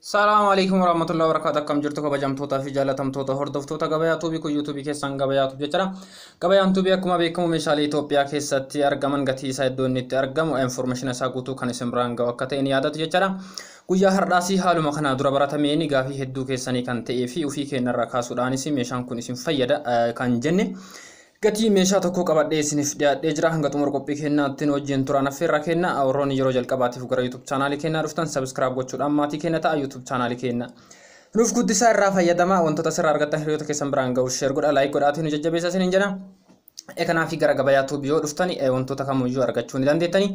Salam alaikum warahmatullahi wabarakatuh. Kam jirtu kabajamtoota fi jaalatamtoota hordoftoota gabayaa tuubii kun yuutuubii keessan gabayaa tuubii jechuudha. Gabayaan tuubii akkuma beekamu meeshaalee Itoophiyaa keessatti argaman gatii isaa iddoo inni itti argamu information isaa guutuu kan isin biraan ga'u akka ta'e ni yaadatu jechuudha. Guyyaa har'aas haaluma kana dura baratamee ni gaafii hedduu keessanii kan ta'ee fi ofii keenyarraa kaasuudhaanis meeshaan kun isin fayyada kan jenne. Gatii meeshaa tokko qabadhee isiniif dhiyaadhee jira. Hanga xumura qophii keenyaatti wajjin turaan affeerra kenna. Warroonni yeroo jalqabaatiif gara YouTube chaanaalii keenyaa dhuftan subscribe gochuudhaan maatii keenya ta'a YouTube chaanaalii keenya. Nuuf guddisaa irraa fayyadamaa wantoota sirraa argattan hiriyoota keessan biraan ga'u share godhaa like godhaatiin nu jajjabeessaa isiniin jenna. Kanaaf gara gabayaa tuubii yoo dhuftan wantoota kamiyyuu argachuu ni dandeettani.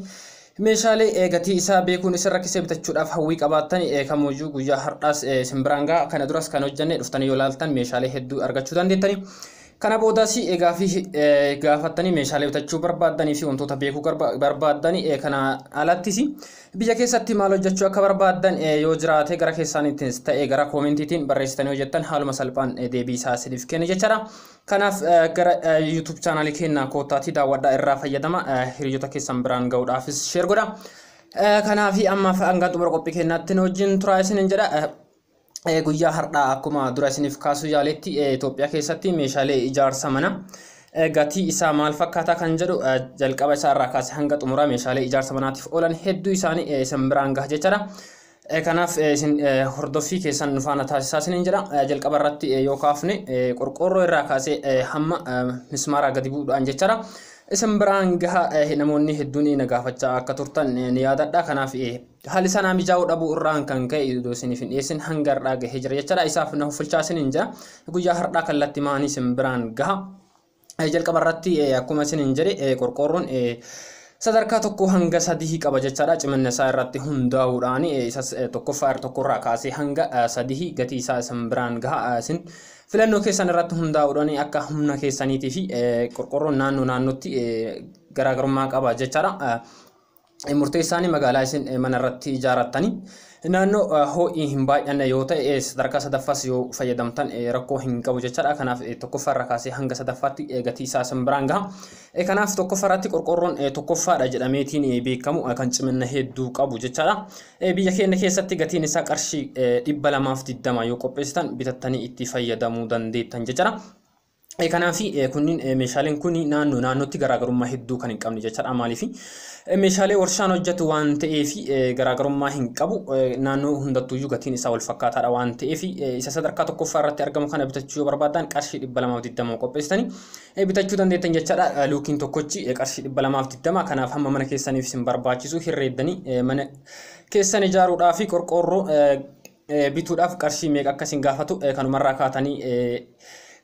Meeshaalee gatii isaa beekuun isin rakkisee bitachuudhaaf hawwii qabaattan kamiyyuu guyyaa har'aas isin biraan ga'a. Kana duras kan hojjenne dhuftanii yoo ilaaltan meeshaalee hedduu argachuu dandeettani. Kana boodas gaafattanii meeshaalee bitachuu barbaadanii fi wantoota beekuu barbaadanii kana alattis biyya keessatti maal hojjechuu akka barbaadan yoo jiraate gara keessaaniittis ta'e gara koomentiitiin barreessitanii hojjettan haaluma salphaan deebii isaa isiniif kenna jechuudha. Kanaaf gara YouTube chaanaalii keenyaa koottaatii daawwadhaa irraa fayyadama hiriyoota keessan biraan ga'uudhaafis share godha. Kanaaf ammaaf hanga xumura qophii keenyaatti wajjin turaa isiniin jedha. Guyyaa har'aa akkuma dura isiniif kaasuu yaaletti Itoophiyaa keessatti meeshaalee ijaarsa manaa gatii isaa maal fakkaata kan jedhu jalqaba isaa irraa kaasee hanga xumuraa meeshaalee ijaarsa manaatiif oolan hedduu isaanii isin biraan gaha jechuudha. Kanaaf isin hordoffii keessan nu faana taasisaa isiniin jedha. Jalqaba irratti yoo kaafne qorqoorroo irraa kaasee hamma mismaaraa gadi bu'uudhaan jechuudha. Isin biraan gaha namoonni hedduun na gaafachaa akka turtan ni yaadadha. Kanaaf haalli sanaa mijaa'uu dhabuu irraan kan ka'e iddoo isiniif hin dhiyeessin hanga har'aa gahee jira jechuudha. Isaaf na huffilchaa isiniin jira. Guyyaa har'aa kallattii maanii isin biraan gaha. Jalqaba irratti akkuma isiniin jedhe qorqoorroon sadarkaa tokko hanga sadii qaba jechuudha. Cimina isaa irratti hundaa'uudhaan tokkoffaa tokkorraa kaasee hanga sadii gatii isaa isin biraan gaha. Isin filannoo keessan irratti hundaa'uudhaan akka humna keessaniitii fi qorqoorroon naannootti garaagarummaa qaba jechuudha. Murteessaan magaalaa isin mana irratti ijaarrattanii naannoo ho'i hin baay'anne yoo ta'e sadarkaa sadaffaas yoo fayyadamtan rakkoo hin qabu jechuudha. Kanaaf tokkoffaarraa kaasee hanga sadaffaatti gatii isaa isin biraan gaha. Kanaaf tokkoffaarratti qorqoorroon tokkoffaadha jedhameetiin beekamu kan cimina hedduu qabu jechuudha. Biyya keenya keessatti gatiin isaa qarshii 220 yoo qopheessitan bitattanii itti fayyadamuu dandeettan jechuudha. Kanaaf kunniin meeshaaleen kun naannootti garaagarummaa hedduu kan hin qabne jechuudha. Maaliif meeshaalee warshaan hojjetu waan ta'eef garaagarummaa hin qabu. Naannoo hundattuuyyuu gatiin isaa wal fakkaataadha waan ta'eef isa sadarkaa tokkoffaa irratti argamu kana bitachuu yoo barbaadan qarshii 220 qopheessitanii bitachuu dandeettan jechuudha. Luukiin tokkochi qarshii 220 kanaaf hamma mana keessaniif isin barbaachisu hirreeddanii mana keessan ijaaruudhaaf qorqoorroo bituudhaaf qarshii meeqa akkasiin gaafatu kanumarraa kaatanii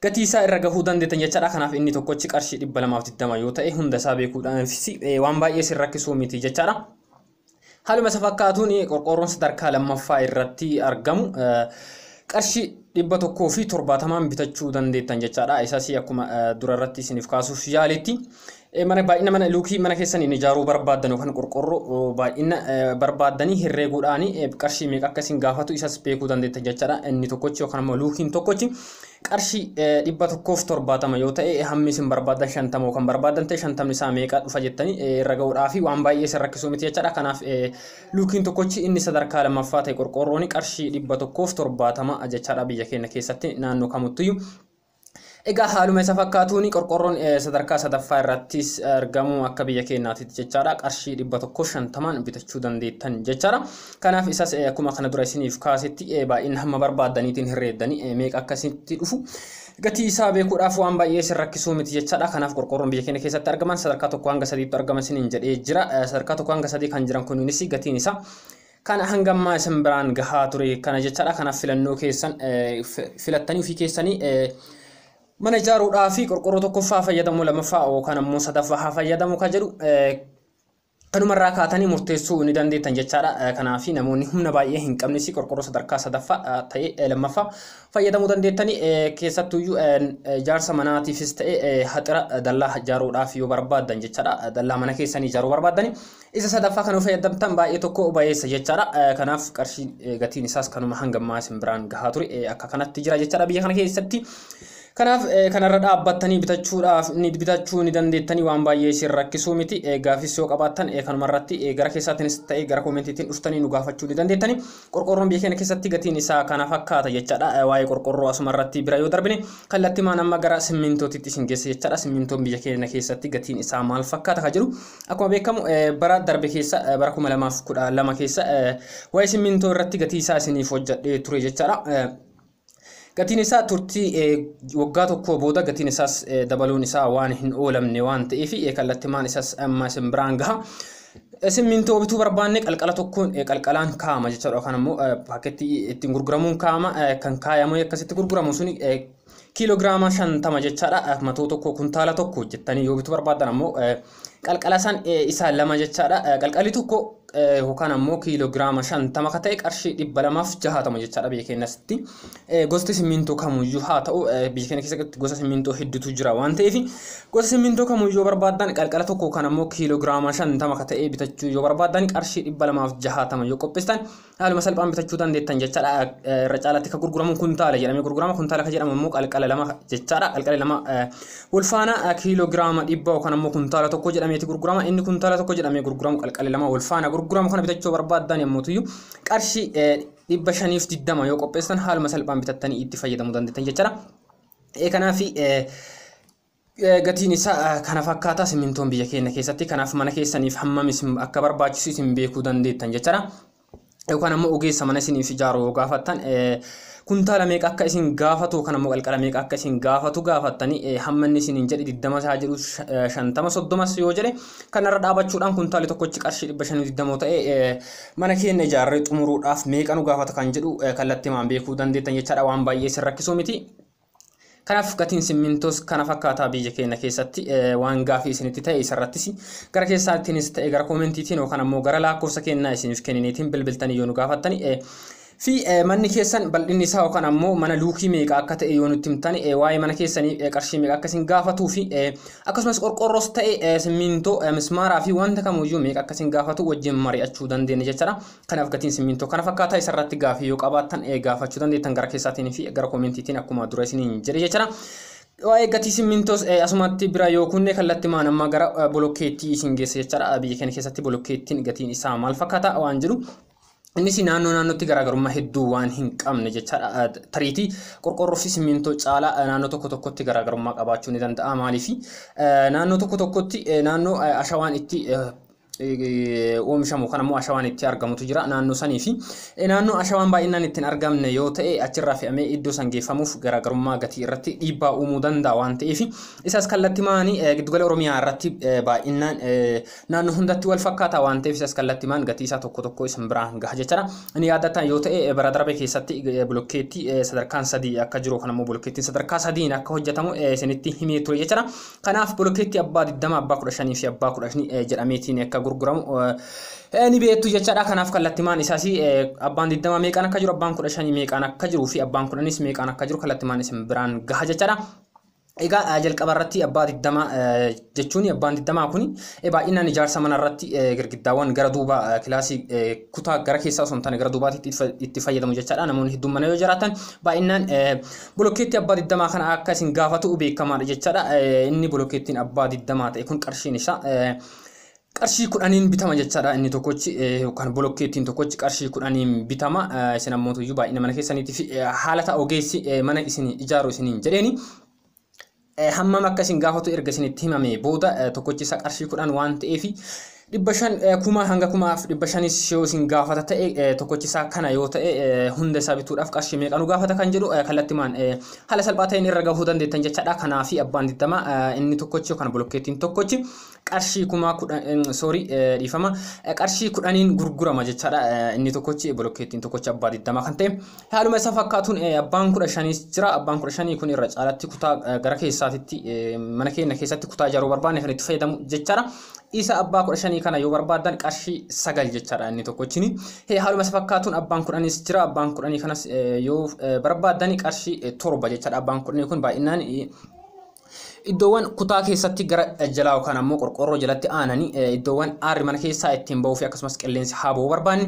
gatii isaa irra gahuu dandeettan jechuudha. Kanaaf inni tokkochi qarshii 220 yoo ta'e hunda isaa beekuudhaaf waan baay'ee sin rakkisuu miti jechuudha. Haaluma isa fakkaatuun qorqoorroon sadarkaa lammaffaa irratti argamu qarshii 170 bitachuu dandeettan jechuudha. Isaas akkuma dura irratti isiniif kaasuuf yaaletti baay'ina mana luukii mana keessaniin ijaaruu barbaadan yookaan qorqoorroo baay'ina barbaadanii herreeguudhaan qarshii meeqa akkasiin gaafatu isas beekuu dandeettan jechuudha. Inni tokkochi yookaan immoo luukiin tokkochi qarshii 170 yoo ta'e hammi isin barbaadan 50 yookaan barbaadan ta'e 50 isaa meeqa dhufa jettanii irra ga'uudhaaf waan baay'ee isin rakkisuu miti jechuudha. Kanaaf luukiin tokkochi inni sadarkaa lammaffaa ta'e qorqoorroon qarshii 170 jechuudha biyya keenya keessatti naannoo kamittuyyuu. Egaa haaluma isa fakkaatuun qorqoorroon sadarkaa sadaffaa irrattis argamu akka biyya keenyaatti jechaadha. Qarshii 150 bitachuu dandeettan jechaadha. Kanaaf isas akkuma kana dura isiniif kaasetti baay'ina hamma barbaadaniitiin hirreeddanii meeqa akkasitti dhufu gatii isaa beekuudhaaf waan baay'ee isin rakkisuu miti jechaadha. Kanaaf qorqoorroon biyya keenya keessatti argaman sadarkaa tokko hanga sadiitti argaman isiniin jedhee jira. Sadarkaa tokko hanga sadii kan jiran kunis gatiin isaa kana hangammaa isin biraan gahaa ture kana jechaadha. Kanaaf filannoo keessan filattanii ofii keessanii mana ijaaruudhaaf qorqoorroo tokkoffaa fayyadamu lamaffaa yookaan ammoo sadaffaa fayyadamu kan jedhu kanumarraa kaatanii murteessuu ni dandeettan jechaadha. Kanaaf namoonni humna baay'ee hin qabnes qorqoorroo sadarkaa sadaffaa ta'e lammaffaa fayyadamuu dandeettanii keessattuyyuu ijaarsa manaatiifis ta'e haxira dallaa ijaaruudhaaf yoo barbaadan jechaadha. Dallaa mana keessanii ijaaruu barbaadan isa sadaffaa kan fayyadamtan baay'ee tokko baay'eessa jechaadha. Kanaaf qarshii gatiin isaas kanuma hangammaa isin biraan gahaa ture akka kanatti jira jechaadha biyya kana keessatti. Kanaaf kanarra dhaabbattanii bitachuudhaaf ni bitachuu ni dandeettanii waan baay'ee isin rakkisuu miti. Gaafis yoo qabaattan kanumarratti gara keessaatiinis ta'ee gara koomentiitiin dhuftanii nu gaafachuu ni dandeettanii. Qorqorroon biyya keenya keessatti gatiin isaa kana fakkaata jechaadha. Waa'ee qorqorroo asumarratti bira yoo darbine kallattimaan amma gara simmintootitti isin geessa jechaadha. Simmintoon biyya keenya keessatti gatiin isaa maal fakkaata ka jiru akkuma beekamu bara darbe keessa bara 2012 keessa waa'ee simmintoo irratti gatii isaa isiniif hojjedhee ture jechaadha. Gatiin isaa turtii waggaa tokko booda gatiin isaas dabaluun isaa waan hin oolamne waan ta'eef kallattimaan isaas amma isin biraan gaha. Simmintoo bituu barbaanne qalqala tokkoon qalqalaan kaama jechuudha. Kan immoo paaketii ittiin gurguramuun kaama kan kaayamu akkasitti gurguramu suni kiiloogiraama 50 jechaadha. Matoo tokko kuntaala tokko jettanii yoo bituu barbaadan ammoo qalqala san isaa lama jechaadha. Qalqalli tokko yookaan ammoo kiiloogiraama 50 ka ta'e qarshii 260 jechaadha biyya keenyatti. Gosti simmintoo kamuyyuu haa ta'u biyya keenya keessatti gosa simmintoo hedduutu jira waan ta'eef gosa simmintoo kamuyyuu barbaadan qalqala tokko kan ammoo kiiloogiraama 50 ka ta'e bitachuu yoo barbaadan qarshii 260 yoo qopheessan haaluma salphaan bitachuu dandeettan jechaadha. Irra caalaatti ka gurguramu kuntaala jedhamee gurgurama. Kuntaala ka jedhamu ammoo qalqala lama jechaadha. Qalqala lama walfaana kiiloogiraama 100 yookaan ammoo kuntaala tokko jedhameeti gurgurama. Inni kuntaala tokko jedhamee gurguramu qalqala lama walfaana gurguramu kana bitachuu barbaadan yommuutu qarshii 520 yoo qopheessan haaluma salphaan bitattanii itti fayyadamuu dandeettan jechaadha. Kanaaf gatiin isaa kana fakkaata simmintoon biyya keenya keessatti. Kanaaf mana keessaniif hammamis akka barbaachisu isin beekuu dandeettan jechaadha. Yookaan ammoo ogeessa mana isiniif ijaaru yoo gaafattan kuntaala meeqa akka isin gaafatu kan ammoo qalqala meeqa akka isin gaafatu gaafattanii hammanni isiniin jedhe 20 isaa jedhu 50 30 yoo jedhe kanarra dhaabachuudhaan kuntaali tokkochi qarshii 520 ta'e mana keenya ijaarree xumuruudhaaf meeqa nu gaafata kan jedhu kallattimaan beekuu dandeettan jechaadha. Waan baay'ee isin rakkisuu miti. Kanaaf gatiin simmintoos kana fakkaata biyya keenya keessatti waan gaafii isinitti ta'e isarrattis gara keessaattiinis ta'e gara koomentiitiin yookaan ammoo gara lakkoofsa kennaa isiniif kennineetiin bilbiltanii yoo nu gaafattanii fi manni keessan bal'inni isaa yookaan ammoo mana luukii meeqa akka ta'e yoo nutti himtani waa'ee mana keessanii qarshii meeqa akka isin gaafatuu fi akkasumas qorqorroos ta'e simmintoo mismaaraa fi wanta kamuyyuu meeqa akka isin gaafatu wajjin mari'achuu dandeenya jechaadha. Kanaaf gatiin simmintoo kana fakkaata isarratti gaafii yoo qabaattan gaafachuu dandeettan gara keessaatiin fi gara koomentiitiin akkuma dura isiniin jedhe jechaadha. Waa'ee gatii simmintoos asumatti bira yoo kunne kallattimaan amma gara bolokkeettii isin geessa jechaadha. Biyya keenya keessatti bolokkeettiin gatiin isaa maal fakkaata waan jiru. Innis naannootti garaagarummaa hedduu waan hin qabne jechaadha. Tariitii qorqorroo fi simmintoo caalaa naannoo tokko tokkotti garaagarummaa qabaachuu ni danda'a. Maaliif naannoo tokko tokkotti naannoo ashawaan itti oomishamu kan ammoo ashawaan itti argamutu jira naannoo sanii fi naannoo ashawaan baay'inaan ittiin argamne yoo ta'e achirraa fe'amee iddoo san geeffamuuf garaagarummaa gatii irratti dhiibbaa uumuu danda'a waan ta'eef isas kallattimaan giddugala Oromiyaa irratti baay'inaan naannoo hundatti wal fakkaata waan ta'eef isas kallattimaan gatii isaa tokko tokko isin biraan gaha jechaadha. Inni yaadatan yoo ta'e bara darbe keessatti bolokkeettii sadarkaan 3 akka jiru kan ammoo bolokkeettiin sadarkaa 3 akka hojjetamu isinitti himee ture jechaadha. Kanaaf bolokkeettii abbaa 20 abbaa 15 fi abbaa 10 jedhameetiin akka gurguramu ni beektu jechaadha. Kanaaf kallattimaan isaas abbaan 20 meeqaan akka jiru abbaan 15 meeqaan akka jiru fi abbaan 10 meeqaan akka jiru kallattimaan isin biraan gaha jechaadha. Egaa jalqaba irratti abbaa 20 jechuun abbaan 20 kun baay'inaan ijaarsa mana irratti girgiddaawwan gara duuba kilaasii kutaa gara keessaa osoo hin taane gara duubaatti itti fayyadamu jechaadha. Namoonni hedduun mana yoo jiraatan baay'inaan bolokkeettii abbaa 20 kana akka isin gaafatu beekamaadha jechaadha. Inni bolokkeettiin abbaa 20 ta'e kun qarshiin isaa qarshii 10 bitama jechaadha. Inni tokkochi yookaan bolokkeettiin tokkochi qarshii 10 bitama. Isin ammoo baay'ina mana keessaniitii fi haala ta'a ogeessi mana isin ijaaru isiniin jedheeni hammam akka isin gaafatu erga isinitti himame booda tokkochi isaa qarshii 10 waan ta'eef 500 hanga 500 yoo isin gaafata ta'e tokkochi isaa kana yoo ta'e hunda isaa bituudhaaf qarshii meeqa nu gaafata kan jedhu kallattimaan haala salphaa ta'een irra gahuu dandeettan jechaadha. Kanaaf abbaan 20 inni tokkochi yookaan bolokkeettiin tokkochi qarshii 10 dhiifama qarshii 10 gurgurama jechaadha. Inni tokkochi bolokkeettiin tokkochi abbaa 20 kan ta'e haaluma isa fakkaatuun abbaan 15 jira. Abbaan 15 kun irra caalaatti kutaa gara keessaatitti mana keenya keessatti kutaa ijaaruu barbaanne kan itti fayyadamu jechaadha. Isa abbaa 15 kana yoo barbaadan qarshii 9 jechaadha. Inni tokkochini haaluma isa fakkaatuun abbaan 10 jira. Abbaan 10 kanas yoo barbaadan qarshii 7 jechaadha. Abbaan 10 kun baay'inaan iddoowwan kutaa keessatti gara jalaa kan ammoo qorqorroo jalatti aananii iddoowwan aarri mana keessaa ittiin ba'uu fi akkasumas qilleensi haboo barbaanni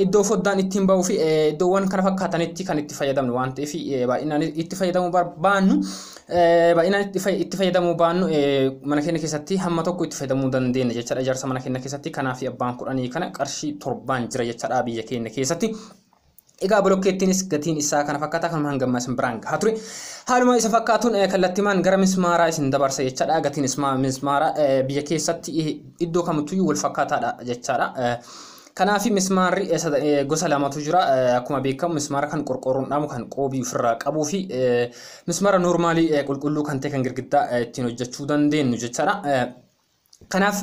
iddoo foddaan ittiin ba'uu fi iddoowwan kana fakkaatanitti kan itti fayyadamnu waan ta'eef baay'inaan itti fayyadamuu barbaannu itti fayyadamuu baannu mana keenya keessatti hamma tokko itti fayyadamuu dandeenya jechaadha ijaarsa mana keenya keessatti kanaaf abbaan 10 kana qarshii 7 jira jechaadha biyya keenya keessatti. Egaa blokkeettiinis gatiin isaa kana fakkaata kan hangamma isin biraan gahaa ture. Haaluma isa fakkaatuun kallattimaan gara mismaaraa isin dabarsa jechaadha. Gatiin mismaaraa biyya keessatti iddoo kamittuyyuu wal fakkaataadha jechaadha. Kanaaf mismaarri gosa lamatu jira. Akkuma beekamu mismaara kan qorqorroon dhaamu kan qoobii ofirraa qabuu fi mismaara noormaalii qulqulluu kan ta'e kan girgiddaa ittiin hojjechuu dandeenyu jechaadha. Kanaaf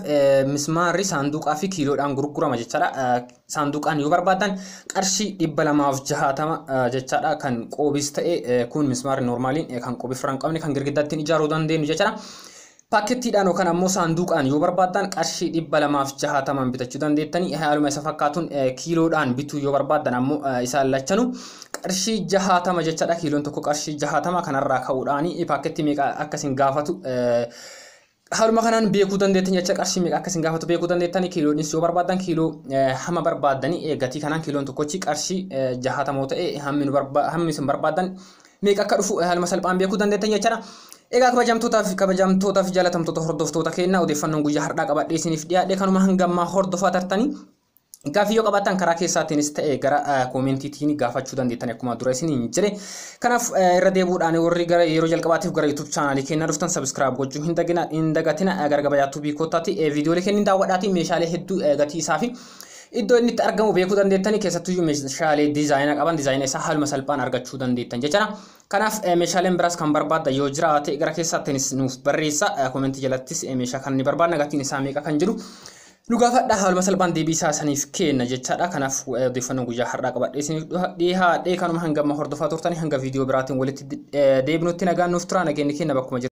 mismaarri saanduqaa fi kiiloodhaan gurgurama jechaadha. Saanduqaan yoo barbaadan qarshii 260 jechaadha kan qoobiis ta'e kun mismaarri noormaaliin kan qoobii ofirraa hin qabne kan girgiddaatti ijaaruu dandeenyu jechaadha. Paakettiidhaan yookaan ammoo saanduqaan yoo barbaadan qarshii 260 bitachuu dandeettanii haaluma isa fakkaatuun kiiloodhaan bituu yoo barbaadan ammoo isaan lachanu qarshii 60 jechaadha. Kiiloon tokko qarshii 60 kanarraa ka'uudhaan paakettii meeqa akkasiin gaafatu haaluma kanaan beekuu dandeettan jecha qarshii meeqa akkasiin gaafatu beekuu dandeettanii kiiloonis yoo barbaadan kiiloo hamma barbaadanii gatii kanaan kiiloon tokkochi qarshii 60 ta'e hammi isin barbaadan meeqa akka dhufu haaluma salphaan beekuu dandeettan jechaadha. Egaa kabajamtootaa fi jaalatamtoota hordoftoota keenyaa odeeffannoon guyyaa har'aa qabadhee isiniif dhiyaadhe kanuma hangammaa hordofaa tartanii gaaffii yoo qabaattan karaa keessaatiinis ta'e gara koomentiitiin gaafachuu dandeettan akkuma dura isiniin jedhe. Kanaaf irra deebuudhaan warri gara yeroo jalqabaatiif gara YouTube chaanaalii keenyaa dhuftan subscribe gochuu hin dagatina gara gabayaa tuubii kootaatti viidiyoolee kennin daawwadhaatiin meeshaalee hedduu gatii isaa fi iddoo inni itti argamu beekuu dandeettanii keessattuyyuu meeshaalee diizaayinaa qaban diizaayina isaa haaluma salphaan argachuu dandeettan jechaadha. Kanaaf meeshaaleen biraas kan barbaadda yoo jiraate gara keessaattiinis nuuf barreessa koomentii jalattis meeshaa kan ni barbaadna gatiin isaa meeqa kan jedhu nu gaafadha haaluma salphaan deebii isaa saniif kenna jechaadha. Kanaaf odeeffannoo guyyaa har'aa qabadhee isiniif dhiyaadhe kanuma hangamma hordofaa turtanii hanga viidiyoo biraatiin walitti deebinutti nagaan nuuf tura nageenyi keenya bakkuma